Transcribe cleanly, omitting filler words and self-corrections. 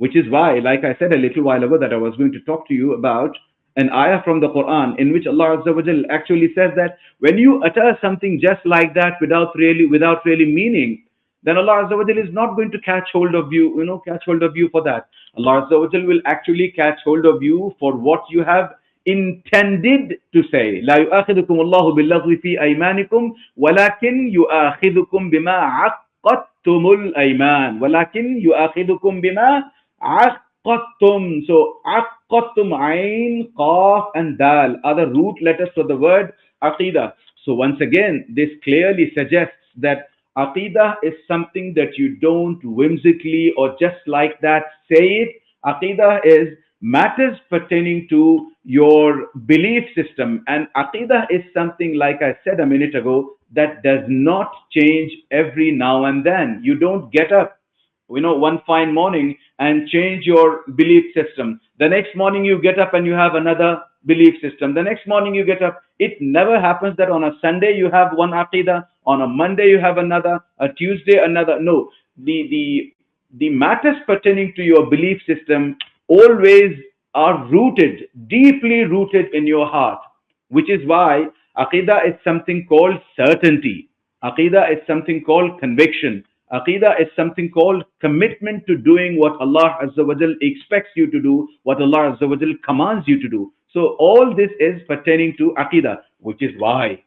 Which is why, like I said a little while ago, that I was going to talk to you about an ayah from the Quran in which Allah Azza wa Jal actually says that when you utter something just like that without really meaning, then Allah Azza wa Jal is not going to catch hold of you, catch hold of you for that. Allah Azza wa Jal will actually catch hold of you for what you have intended to say. لا يؤاخذكم الله باللغو في أيمانكم ولكن يؤاخذكم بما عقدتم الأيمان ولكن يؤاخذكم بما عقدتم. So عقدتم, ain, qaf and dal are the root letters for the word Aqeeda. So once again, this clearly suggests that Aqeeda is something that you don't whimsically or just like that say it. Aqeeda is matters pertaining to your belief system. And Aqeeda is something, like I said a minute ago, that does not change every now and then. You don't get up, one fine morning and change your belief system. The next morning you get up and you have another belief system. The next morning you get up. It never happens that on a Sunday you have one Aqeeda, on a Monday you have another, a Tuesday another. No, the matters pertaining to your belief system always are rooted, deeply rooted in your heart, which is why Aqeeda is something called certainty. Aqeeda is something called conviction. Aqeeda is something called commitment to doing what Allah Azza wa Jal expects you to do, what Allah Azza wa Jal commands you to do. So all this is pertaining to Aqeeda, which is why